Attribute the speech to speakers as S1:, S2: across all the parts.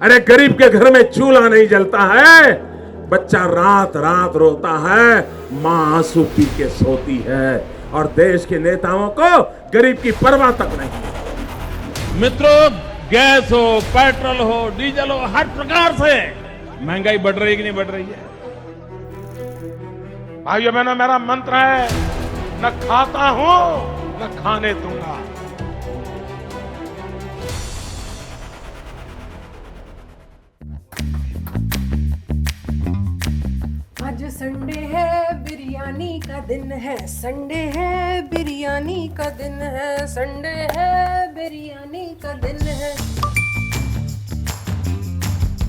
S1: अरे गरीब के घर में चूल्हा नहीं जलता है, बच्चा रात रात रोता है, माँ आंसू पी के सोती है, और देश के नेताओं को गरीब की परवाह तक नहीं।
S2: मित्रों, गैस हो, पेट्रोल हो, डीजल हो, हर प्रकार से महंगाई बढ़ रही है कि नहीं बढ़ रही है? भाइयों बहनों, मेरा मंत्र है, न खाता हूं न खाने दूंगा।
S3: आज संडे है, बिरयानी का दिन है, संडे है, बिरयानी का दिन है, संडे है, बिरयानी का दिन है।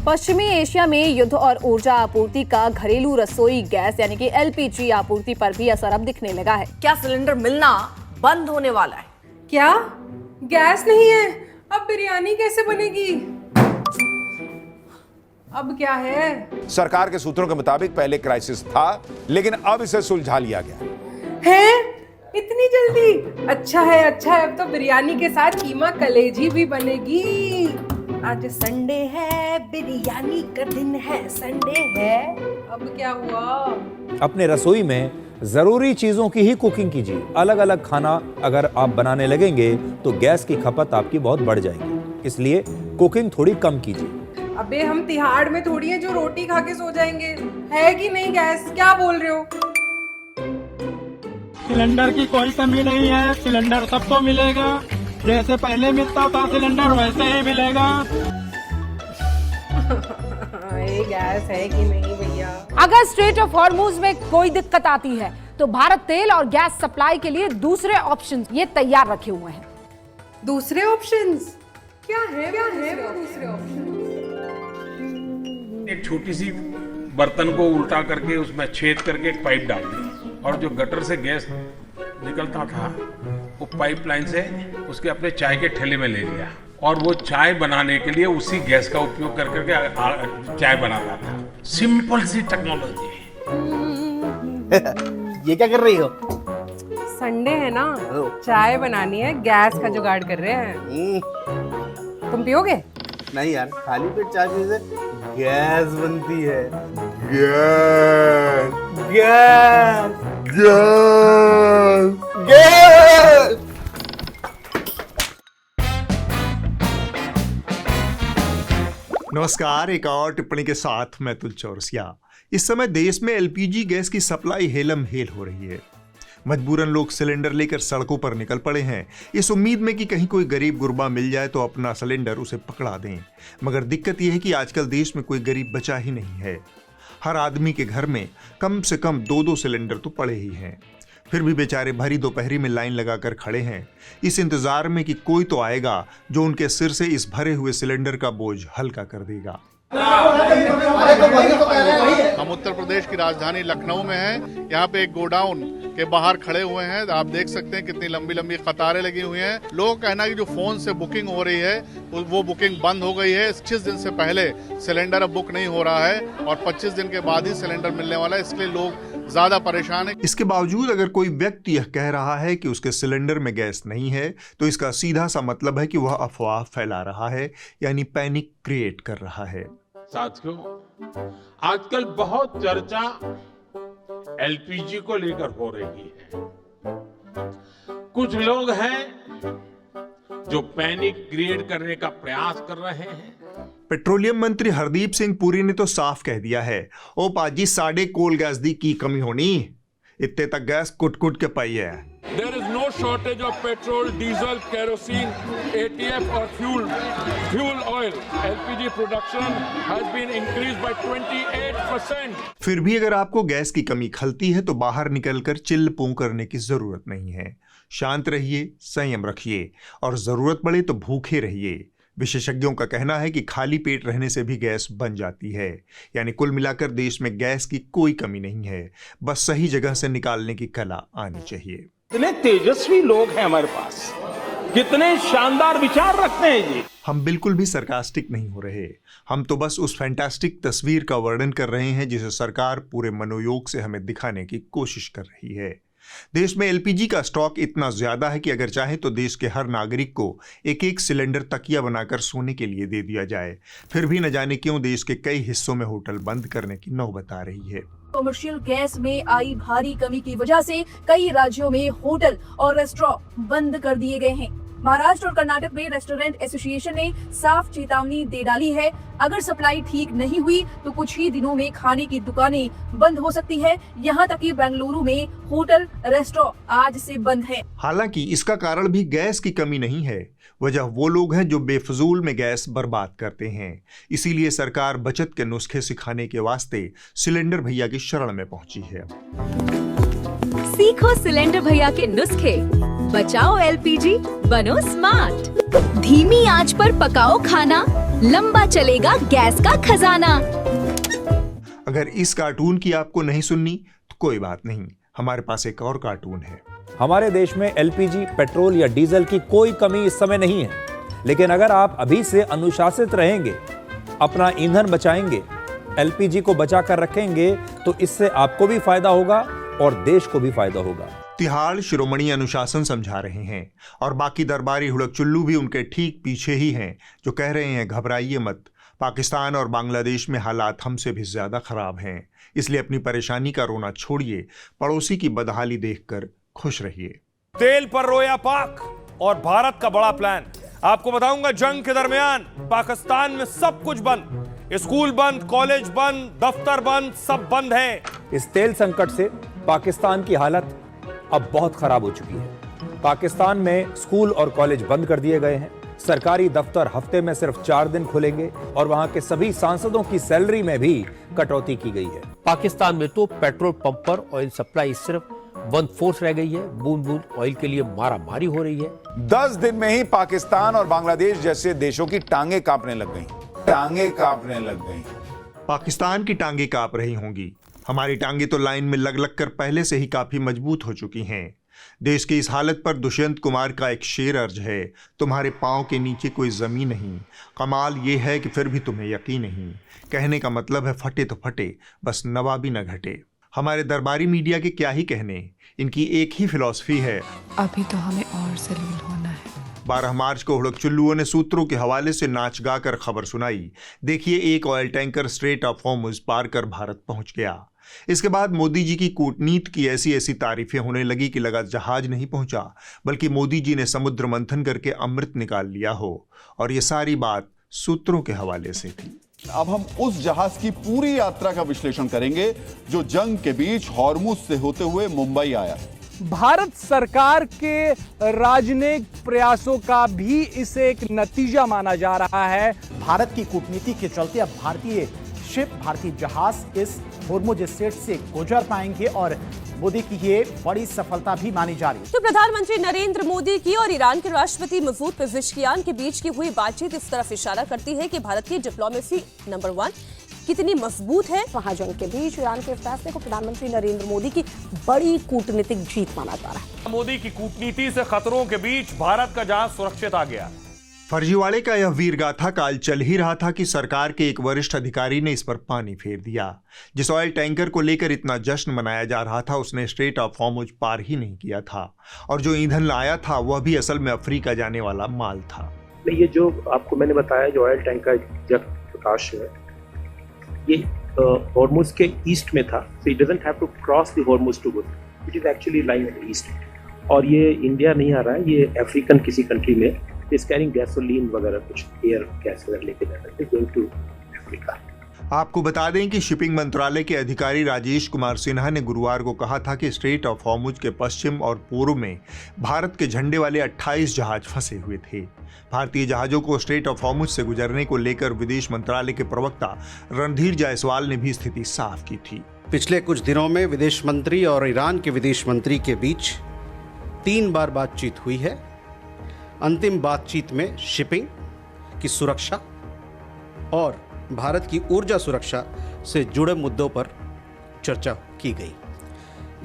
S4: पश्चिमी एशिया में युद्ध और ऊर्जा आपूर्ति का घरेलू रसोई गैस यानी कि एलपीजी आपूर्ति पर भी असर अब दिखने लगा है।
S5: क्या सिलेंडर मिलना बंद होने वाला है?
S3: क्या गैस नहीं है? अब बिरयानी कैसे बनेगी? अब क्या है?
S6: सरकार के सूत्रों के मुताबिक पहले क्राइसिस था, लेकिन अब इसे सुलझा लिया गया
S3: है। इतनी जल्दी? अच्छा है, अच्छा है। अब तो बिरयानी के साथ कीमा कलेजी भी बनेगी। आज संडे है, बिरयानी का दिन है, संडे है। अब क्या हुआ?
S7: अपने रसोई में जरूरी चीजों की ही कुकिंग कीजिए। अलग अलग खाना अगर आप बनाने लगेंगे तो गैस की खपत आपकी बहुत बढ़ जाएगी, इसलिए कुकिंग थोड़ी कम कीजिए।
S3: अबे हम तिहाड़ में थोड़ी है जो रोटी खा के सो जाएंगे। है कि नहीं गैस? क्या बोल रहे हो?
S8: सिलेंडर की कोई कमी नहीं है, सिलेंडर सबको मिलेगा। जैसे पहले मिलता था सिलेंडर वैसे ही मिलेगा।
S3: ये गैस है कि नहीं भैया?
S4: अगर स्ट्रेट ऑफ हॉर्मुज में कोई दिक्कत आती है तो भारत तेल और गैस सप्लाई के लिए दूसरे ऑप्शन ये तैयार रखे हुए हैं।
S3: दूसरे ऑप्शंस क्या है? वो दूसरे ऑप्शन?
S2: एक छोटी सी बर्तन को उल्टा करके उसमें छेद करके एक पाइप डाल दी, और जो गटर से गैस निकलता था वो पाइपलाइन से उसके अपने चाय के ठेले में ले लिया, और वो चाय बनाने के लिए उसी गैस का उपयोग कर करके चाय बनाता था। सिंपल सी टेक्नोलॉजी।
S9: ये क्या कर रही हो?
S3: संडे है ना, चाय बनानी है, गैस का जुगाड़ कर रहे हैं। तुम पियोगे?
S9: नहीं यार, खाली पेट चाय पीने से गैस बनती है। Gas gas gas.
S10: नमस्कार, एक और टिप्पणी के साथ मैं तुल चौरसिया। इस समय देश में एलपीजी गैस की सप्लाई हेलम हेल हो रही है। मजबूरन लोग सिलेंडर लेकर सड़कों पर निकल पड़े हैं, इस उम्मीद में कि कहीं कोई गरीब गुरबा मिल जाए तो अपना सिलेंडर उसे पकड़ा दें। मगर दिक्कत यह है कि आजकल देश में कोई गरीब बचा ही नहीं है। हर आदमी के घर में कम से कम 2-2 सिलेंडर तो पड़े ही हैं। फिर भी बेचारे भरी दोपहरी में लाइन लगाकर खड़े हैं, इस इंतजार में कि कोई तो आएगा जो उनके सिर से इस भरे हुए सिलेंडर का बोझ हल्का कर देगा।
S11: हम उत्तर प्रदेश की राजधानी लखनऊ में हैं। यहाँ पे एक गोडाउन के बाहर खड़े हुए हैं। आप देख सकते हैं कितनी लंबी लंबी कतारें लगी हुई हैं। लोगों का कहना है कि जो फोन से बुकिंग हो रही है वो बुकिंग बंद हो गई है। 25 दिन से पहले सिलेंडर अब बुक नहीं हो रहा है और 25 दिन के बाद ही सिलेंडर मिलने वाला है, इसलिए लोग ज्यादा परेशान है।
S10: इसके बावजूद अगर कोई व्यक्ति यह कह रहा है कि उसके सिलेंडर में गैस नहीं है तो इसका सीधा सा मतलब है कि वह अफवाह फैला रहा है, यानी पैनिक क्रिएट कर रहा है।
S2: साथियों, आजकल बहुत चर्चा एलपीजी को लेकर हो रही है। कुछ लोग हैं जो पैनिक क्रिएट करने का प्रयास कर रहे हैं।
S10: पेट्रोलियम मंत्री हरदीप सिंह पुरी ने तो साफ कह दिया है, ओ पाजी साढ़े कोल गैस दी की कमी होनी, इतने तक गैस कुट कुट के पाई है।
S2: There is no shortage of petrol, diesel, kerosene, ATF और fuel oil. LPG production has been increased by 28%.
S10: फिर भी अगर आपको गैस की कमी खलती है तो बाहर निकलकर चिल्ल पूं करने की जरूरत नहीं है। शांत रहिए, संयम रखिए और जरूरत पड़े तो भूखे रहिए। विशेषज्ञों का कहना है कि खाली पेट रहने से भी गैस बन जाती है, यानी कुल मिलाकर देश में गैस की कोई कमी नहीं है, बस सही जगह से निकालने की कला आनी चाहिए।
S2: कितने तेजस्वी लोग हैं हमारे पास, कितने शानदार विचार रखते हैं जी।
S10: हम बिल्कुल भी सरकास्टिक नहीं हो रहे, हम तो बस उस फैंटास्टिक तस्वीर का वर्णन कर रहे हैं जिसे सरकार पूरे मनोयोग से हमें दिखाने की कोशिश कर रही है। देश में एलपीजी का स्टॉक इतना ज्यादा है कि अगर चाहे तो देश के हर नागरिक को एक एक सिलेंडर तकिया बनाकर सोने के लिए दे दिया जाए। फिर भी न जाने क्यों देश के कई हिस्सों में होटल बंद करने की नौबत आ रही है।
S5: कमर्शियल गैस में आई भारी कमी की वजह से कई राज्यों में होटल और रेस्टोरेंट बंद कर दिए गए हैं। महाराष्ट्र और कर्नाटक में रेस्टोरेंट एसोसिएशन ने साफ चेतावनी दे डाली है, अगर सप्लाई ठीक नहीं हुई तो कुछ ही दिनों में खाने की दुकानें बंद हो सकती है। यहाँ तक कि बेंगलुरु में होटल रेस्टोरेंट आज से बंद है।
S10: हालांकि इसका कारण भी गैस की कमी नहीं है, वजह वो लोग हैं जो बेफजूल में गैस बर्बाद करते हैं। इसीलिए सरकार बचत के नुस्खे सिखाने के वास्ते सिलेंडर भैया की शरण में पहुंची है।
S12: सीखो सिलेंडर भैया के नुस्खे, बचाओ एलपीजी, बनो स्मार्ट। धीमी आंच पर पकाओ खाना, लंबा चलेगा गैस का खजाना।
S10: अगर इस कार्टून की आपको नहीं सुननी तो कोई बात नहीं, हमारे पास एक और कार्टून है।
S7: हमारे देश में एलपीजी, पेट्रोल या डीजल की कोई कमी इस समय नहीं है, लेकिन अगर आप अभी से अनुशासित रहेंगे, अपना ईंधन बचाएंगे, एलपीजी को बचा कर रखेंगे तो इससे आपको भी फायदा होगा और देश को भी फायदा होगा।
S10: तिहाड़ शिरोमणि अनुशासन समझा रहे हैं और बाकी दरबारी हुड़कचुल्लू भी उनके ठीक पीछे ही हैं, जो कह रहे हैं घबराइए मत, पाकिस्तान और बांग्लादेश में हालात हमसे भी ज्यादा खराब हैं, इसलिए अपनी परेशानी का रोना छोड़िए, पड़ोसी की बदहाली देखकर खुश रहिए।
S13: तेल पर रोया पाक और भारत का बड़ा प्लान। आपको बताऊंगा, जंग के दरमियान पाकिस्तान में सब कुछ बंद, स्कूल बंद, कॉलेज बंद, दफ्तर बंद, सब बंद है।
S7: इस तेल संकट से पाकिस्तान की हालत अब बहुत खराब हो चुकी है। पाकिस्तान में स्कूल और कॉलेज बंद कर दिए गए हैं, सरकारी दफ्तर हफ्ते में सिर्फ 4 दिन खुलेंगे और वहां के सभी सांसदों की सैलरी में भी कटौती की गई है।
S14: पाकिस्तान में तो पेट्रोल पंप पर ऑयल सप्लाई सिर्फ 1/4 रह गई है, बूंद बूंद ऑयल के लिए मारामारी हो रही है।
S6: 10 दिन में ही पाकिस्तान और बांग्लादेश जैसे देशों की टांगे कांपने लग गई।
S10: पाकिस्तान की टांगे कांप रही होंगी, हमारी टांगे तो लाइन में लग लग कर पहले से ही काफी मजबूत हो चुकी हैं। देश की इस हालत पर दुष्यंत कुमार का एक शेर अर्ज है, तुम्हारे पांव के नीचे कोई जमीन नहीं, कमाल ये है कि फिर भी तुम्हें यकीन नहीं। कहने का मतलब है फटे तो फटे, बस नवाबी न घटे। हमारे दरबारी मीडिया के क्या ही कहने, इनकी एक ही फिलॉसफी है,
S15: अभी तो हमें और जलील होना है।
S10: 12 मार्च को हुड़कचुल्लुओं ने सूत्रों के हवाले से नाच गा कर खबर सुनाई। देखिए, एक oil tanker strait of Hormuz पार कर भारत पहुंच गया। इसके बाद मोदी जी की कूटनीति की ऐसी ऐसी तारीफें होने लगी कि लगा जहाज नहीं पहुंचा, बल्कि मोदी जी ने समुद्र मंथन करके अमृत निकाल लिया हो। और ये सारी बात सूत्रों के हवाले से थी।
S16: अब हम उस जहाज की पूरी यात्रा का विश्लेषण करेंगे जो जंग के बीच हॉर्मुज से होते हुए मुंबई आया।
S17: भारत सरकार के राजनयिक प्रयासों का भी इसे एक नतीजा माना जा रहा है।
S18: भारत की कूटनीति के चलते अब भारतीय शिप, भारतीय जहाज इस हॉर्मुज स्ट्रेट से गुजर पाएंगे और मोदी की ये बड़ी सफलता भी मानी जा रही है।
S19: तो प्रधानमंत्री नरेंद्र मोदी की और ईरान के राष्ट्रपति मसूद पेजेश्कियान के बीच की हुई बातचीत इस तरफ इशारा करती है कि भारत की डिप्लोमेसी नंबर 1 कितनी मजबूत है।
S20: महाजन के बीच ईरान के फैसले को प्रधानमंत्री नरेंद्र मोदी की बड़ी कूटनीतिक जीत माना जा रहा है।
S13: मोदी की कूटनीति से खतरों के बीच भारत का जहाज सुरक्षित आ गया।
S10: फर्जीवाड़े का यह वीरगाथा काल चल ही रहा था कि सरकार के एक वरिष्ठ अधिकारी ने इस पर पानी फेर दिया। जिस ऑयल टैंकर को लेकर इतना जश्न मनाया जा रहा था, उसने स्ट्रेट ऑफ हॉर्मुज पार ही नहीं किया था, और जो ईंधन लाया था वह भी असल में अफ्रीका जाने वाला माल था।
S21: ये जो आपको मैंने बताया, जो ऑयल टैंकर जब प्रकाश है, ये हॉर्मुज के ईस्ट में था, so it doesn't have to cross the Hormuz to go, which is actually lying in the east. और ये इंडिया नहीं आ रहा है, ये अफ्रीकन किसी कंट्री में is carrying gasoline वगैरह कुछ एयर गैस वगैरह लेके जा रहे थे going to अफ्रीका।
S10: आपको बता दें कि शिपिंग मंत्रालय के अधिकारी राजेश कुमार सिन्हा ने गुरुवार को कहा था कि स्ट्रेट ऑफ हॉर्मुज के पश्चिम और पूर्व में भारत के झंडे वाले 28 जहाज फंसे हुए थे। भारतीय जहाजों को स्ट्रेट ऑफ हॉर्मुज से गुजरने को लेकर विदेश मंत्रालय के प्रवक्ता रणधीर जायसवाल ने भी स्थिति साफ की थी।
S22: पिछले कुछ दिनों में विदेश मंत्री और ईरान के विदेश मंत्री के बीच 3 बार बातचीत हुई है। अंतिम बातचीत में शिपिंग की सुरक्षा और भारत की ऊर्जा सुरक्षा से जुड़े मुद्दों पर चर्चा की गई।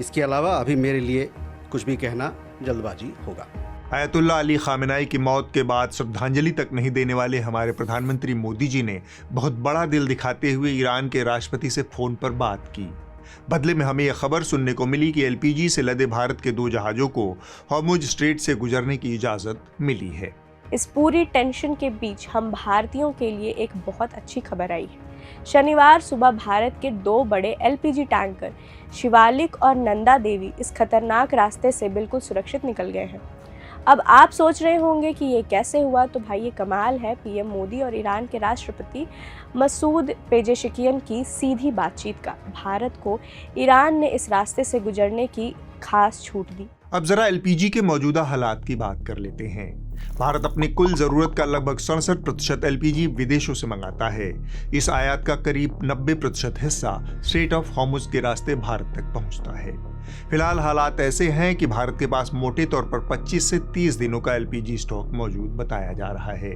S22: इसके अलावा अभी मेरे लिए कुछ भी कहना जल्दबाजी होगा।
S10: अयतुल्ला अली खामेनाई की मौत के बाद श्रद्धांजलि तक नहीं देने वाले हमारे प्रधानमंत्री मोदी जी ने बहुत बड़ा दिल दिखाते हुए ईरान के राष्ट्रपति से फोन पर बात की। बदले में हमें यह खबर सुनने को मिली कि एलपीजी से लदे भारत के 2 जहाजों को हॉर्मुज स्ट्रेट से गुजरने की इजाजत मिली है।
S1: इस पूरी टेंशन के बीच हम भारतीयों के लिए एक बहुत अच्छी खबर आई है। शनिवार सुबह भारत के 2 बड़े एलपीजी टैंकर शिवालिक और नंदा देवी इस खतरनाक रास्ते से बिल्कुल सुरक्षित निकल गए हैं। अब आप सोच रहे होंगे कि ये कैसे हुआ, तो भाई ये कमाल है पीएम मोदी और ईरान के राष्ट्रपति मसूद पेजेशकियन की सीधी बातचीत का। भारत को ईरान ने इस रास्ते से गुजरने की खास छूट दी।
S10: अब जरा एलपीजी के मौजूदा हालात की बात कर लेते हैं। भारत अपनी कुल जरूरत का लगभग 67% एलपीजी विदेशों से मंगाता है। इस आयात का करीब 90% हिस्सा स्ट्रेट ऑफ हॉर्मुज के रास्ते भारत तक पहुंचता है। फिलहाल हालात ऐसे हैं कि भारत के पास मोटे तौर पर 25 से 30 दिनों का एलपीजी स्टॉक मौजूद बताया जा रहा है।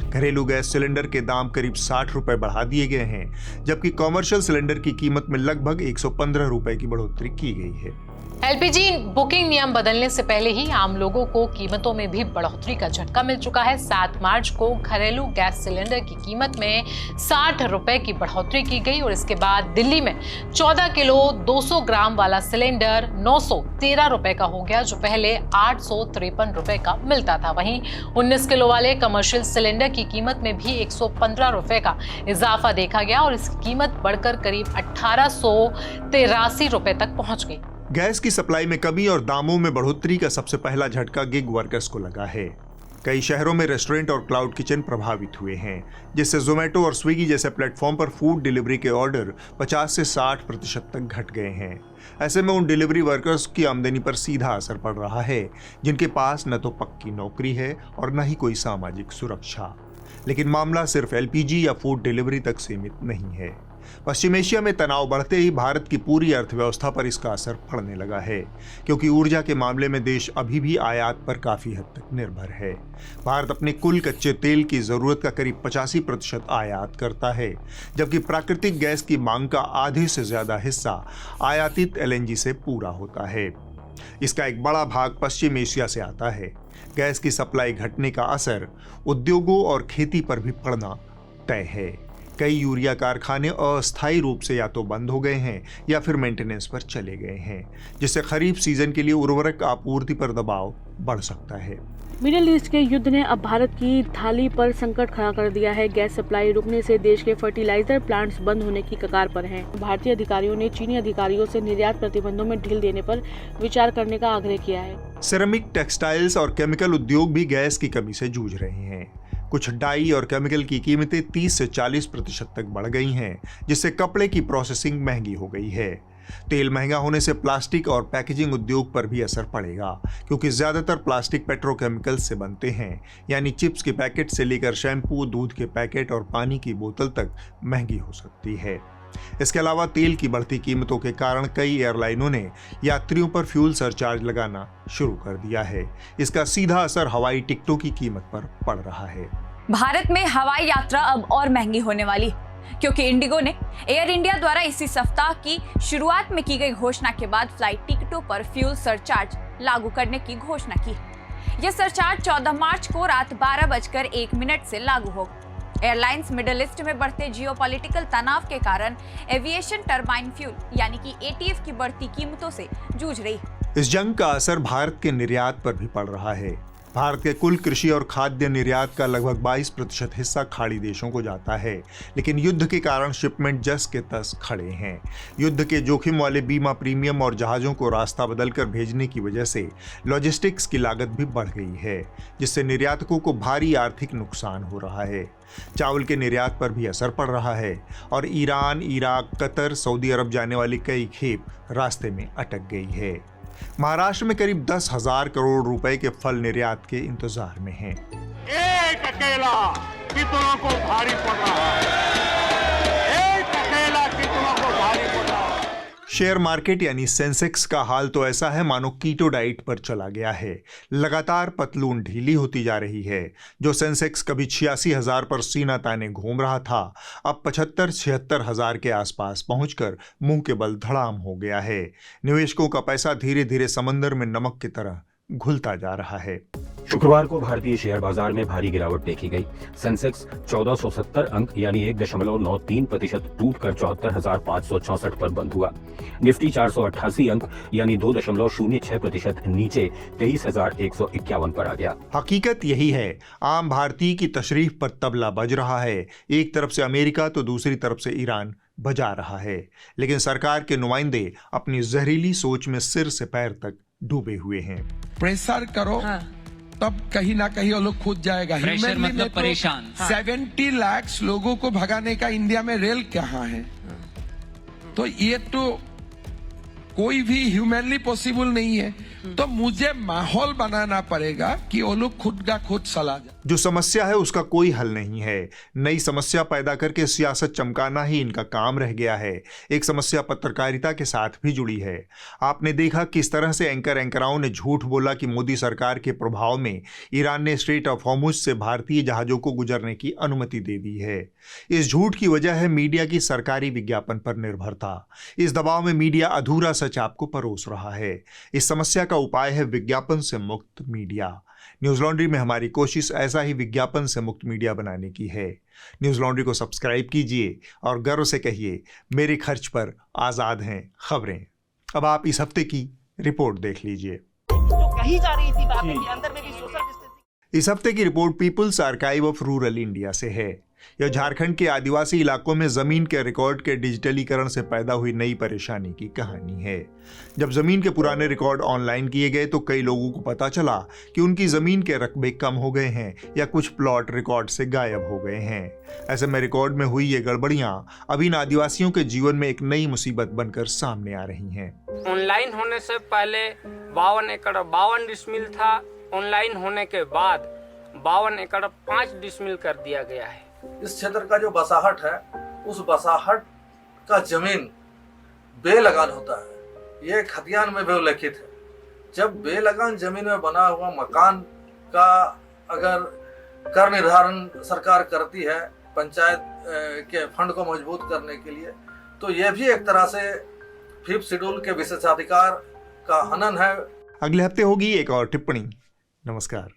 S10: घरेलू गैस सिलेंडर के दाम करीब 60 रुपए बढ़ा दिए गए हैं, जबकि कॉमर्शियल सिलेंडर की कीमत में लगभग 115 रुपए की बढ़ोतरी की गई है।
S8: एलपीजी बुकिंग नियम बदलने से पहले ही आम लोगों को कीमतों में भी बढ़ोतरी का झटका मिल चुका है। 7 मार्च को घरेलू गैस सिलेंडर की कीमत में 60 रुपए की बढ़ोतरी की गई और इसके बाद दिल्ली में 14 किलो 200 ग्राम वाला सिलेंडर 913 रुपए का हो गया, जो पहले 853 रुपए का मिलता था। वहीं 19 किलो वाले कमर्शियल सिलेंडर की कीमत में भी 115 रुपए का इजाफा देखा गया और इसकी कीमत बढ़कर करीब 1883 रुपए तक पहुंच गई।
S10: गैस की सप्लाई में कमी और दामों में बढ़ोतरी का सबसे पहला झटका गिग वर्कर्स को लगा है। कई शहरों में रेस्टोरेंट और क्लाउड किचन प्रभावित हुए हैं, जिससे जोमेटो और स्विगी जैसे प्लेटफॉर्म पर फूड डिलीवरी के ऑर्डर 50 से 60% तक घट गए हैं। ऐसे में उन डिलीवरी वर्कर्स की आमदनी पर सीधा असर पड़ रहा है, जिनके पास न तो पक्की नौकरी है और न ही कोई सामाजिक सुरक्षा। लेकिन मामला सिर्फ एलपीजी या फूड डिलीवरी तक सीमित नहीं है। पश्चिम एशिया में तनाव बढ़ते ही भारत की पूरी अर्थव्यवस्था पर इसका असर पड़ने लगा है, क्योंकि ऊर्जा के मामले में देश अभी भी आयात पर काफी हद तक निर्भर है। भारत अपने कुल कच्चे तेल की जरूरत का करीब 85% आयात करता है, जबकि प्राकृतिक गैस की मांग का आधे से ज्यादा हिस्सा आयातित एलएनजी से पूरा होता है। इसका एक बड़ा भाग पश्चिम एशिया से आता है। गैस की सप्लाई घटने का असर उद्योगों और खेती पर भी पड़ना तय है। कई यूरिया कारखाने अस्थायी रूप से या तो बंद हो गए हैं या फिर मेंटेनेंस पर चले गए हैं, जिससे खरीफ सीजन के लिए उर्वरक आपूर्ति पर दबाव बढ़ सकता है।
S23: मिडिल ईस्ट के युद्ध ने अब भारत की थाली पर संकट खड़ा कर दिया है। गैस सप्लाई रुकने से देश के फर्टिलाइजर प्लांट्स बंद होने की कगार पर हैं। भारतीय अधिकारियों ने चीनी अधिकारियों से निर्यात प्रतिबंधों में ढील देने पर विचार करने का आग्रह किया है।
S10: सिरेमिक, टेक्सटाइल्स और केमिकल उद्योग भी गैस की कमी से जूझ रहे हैं। कुछ डाई और केमिकल की कीमतें 30 से 40% तक बढ़ गई हैं, जिससे कपड़े की प्रोसेसिंग महंगी हो गई है। तेल महंगा होने से प्लास्टिक और पैकेजिंग उद्योग पर भी असर पड़ेगा, क्योंकि ज्यादातर प्लास्टिक पेट्रोकेमिकल से बनते हैं, यानी चिप्स के पैकेट से लेकर शैम्पू, दूध के पैकेट और पानी की बोतल तक महंगी हो सकती है। इसके अलावा तेल की बढ़ती कीमतों के कारण कई एयरलाइनों ने यात्रियों पर फ्यूल सरचार्ज लगाना शुरू कर दिया है। इसका सीधा असर हवाई टिकटों की कीमत पर पड़ रहा है।
S24: भारत में हवाई यात्रा अब और महंगी होने वाली है, क्योंकि इंडिगो ने एयर इंडिया द्वारा इसी सप्ताह की शुरुआत में की गई घोषणा के बाद फ्लाइट टिकटों पर फ्यूल सरचार्ज लागू करने की घोषणा की। यह सरचार्ज 14 मार्च को रात 12:01 से लागू होगा। एयरलाइंस मिडिल ईस्ट में बढ़ते जियोपॉलिटिकल तनाव के कारण एविएशन टरबाइन फ्यूल यानी कि एटीएफ की बढ़ती कीमतों से जूझ रही है।
S10: इस जंग का असर भारत के निर्यात पर भी पड़ रहा है। भारत के कुल कृषि और खाद्य निर्यात का लगभग 22% हिस्सा खाड़ी देशों को जाता है, लेकिन युद्ध के कारण शिपमेंट जस के तस खड़े हैं। युद्ध के जोखिम वाले बीमा प्रीमियम और जहाज़ों को रास्ता बदलकर भेजने की वजह से लॉजिस्टिक्स की लागत भी बढ़ गई है, जिससे निर्यातकों को भारी आर्थिक नुकसान हो रहा है। चावल के निर्यात पर भी असर पड़ रहा है और ईरान, इराक, कतर, सऊदी अरब जाने वाली कई खेप रास्ते में अटक गई है। महाराष्ट्र में करीब 10,000 करोड़ रुपए के फल निर्यात के इंतजार में हैं।
S25: एक अकेला कितनों को भारी पड़ रहा है, एक अकेला कितनों को भारी पड़ रहा है।
S10: शेयर मार्केट यानी सेंसेक्स का हाल तो ऐसा है मानो कीटो डाइट पर चला गया है। लगातार पतलून ढीली होती जा रही है। जो सेंसेक्स कभी 86,000 पर सीना ताने घूम रहा था, अब 75-76 हजार के आसपास पहुंचकर मुंह के बल धड़ाम हो गया है। निवेशकों का पैसा धीरे धीरे समंदर में नमक की तरह घुलता जा रहा है।
S2: शुक्रवार को भारतीय शेयर बाजार में भारी गिरावट देखी गई। सेंसेक्स 1470 अंक यानी 1.93% टूटकर 74,564 पर बंद हुआ। निफ्टी 488 अंक यानी 2.06% नीचे 23,151 पर आ गया।
S10: हकीकत यही है, आम भारतीय की तशरीफ पर तबला बज रहा है। एक तरफ से अमेरिका तो दूसरी तरफ से ईरान बजा रहा है, लेकिन सरकार के नुमाइंदे अपनी जहरीली सोच में सिर से पैर तक डूबे हुए हैं।
S3: प्रेशर करो तब कहीं ना कहीं वो लोग खुद जाएगा।
S4: प्रेशर मतलब परेशान।
S3: 70 लाख लोगों को भगाने का इंडिया में रेल कहाँ है? तो ये तो कोई भी ह्यूमनली पॉसिबल नहीं है। तो मुझे माहौल बनाना पड़ेगा कि वो लोग खुद का खुद सलाह जाए।
S10: जो समस्या है उसका कोई हल नहीं है, नई समस्या पैदा करके सियासत चमकाना ही इनका काम रह गया है। एक समस्या पत्रकारिता के साथ भी जुड़ी है। आपने देखा किस तरह से एंकराओं ने झूठ बोला कि मोदी सरकार के प्रभाव में ईरान ने स्ट्रेट ऑफ हॉर्मुज से भारतीय जहाजों को गुजरने की अनुमति दे दी है। इस झूठ की वजह है मीडिया की सरकारी विज्ञापन पर निर्भरता। इस दबाव में मीडिया अधूरा सच आपको परोस रहा है। इस समस्या का उपाय है विज्ञापन से मुक्त मीडिया। न्यूज लॉन्ड्री में हमारी कोशिश ऐसा ही विज्ञापन से मुक्त मीडिया बनाने की है। न्यूज लॉन्ड्री को सब्सक्राइब कीजिए और गर्व से कहिए, मेरे खर्च पर आजाद हैं खबरें। अब आप इस हफ्ते की रिपोर्ट देख लीजिए।
S9: जो कही जा रही थी बातें कि अंदर में भी सोशल डिस्टेंसिंग।
S10: इस हफ्ते की report People's Archive of Rural India से है। यह झारखंड के आदिवासी इलाकों में जमीन के रिकॉर्ड के डिजिटलीकरण से पैदा हुई नई परेशानी की कहानी है। जब जमीन के पुराने रिकॉर्ड ऑनलाइन किए गए तो कई लोगों को पता चला कि उनकी जमीन के रकबे कम हो गए हैं या कुछ प्लॉट रिकॉर्ड से गायब हो गए हैं। ऐसे में रिकॉर्ड में हुई ये गड़बड़ियां अब इन आदिवासियों के जीवन में एक नई मुसीबत बनकर सामने आ रही हैं।
S11: ऑनलाइन होने से पहले 52 एकड़ 52 डिसमिल था। ऑनलाइन होने के बाद 52 एकड़ 5 डिसमिल कर दिया गया है।
S26: इस क्षेत्र का जो बसाहट है, उस बसाहट का जमीन बेलगान होता है। ये खतियान में भी उल्लेखित है। जब बेलगान जमीन में बना हुआ मकान का अगर कर निर्धारण सरकार करती है पंचायत के फंड को मजबूत करने के लिए, तो ये भी एक तरह से 5th शेड्यूल के विशेषाधिकार का हनन है।
S10: अगले हफ्ते होगी एक और टिप्पणी। नमस्कार।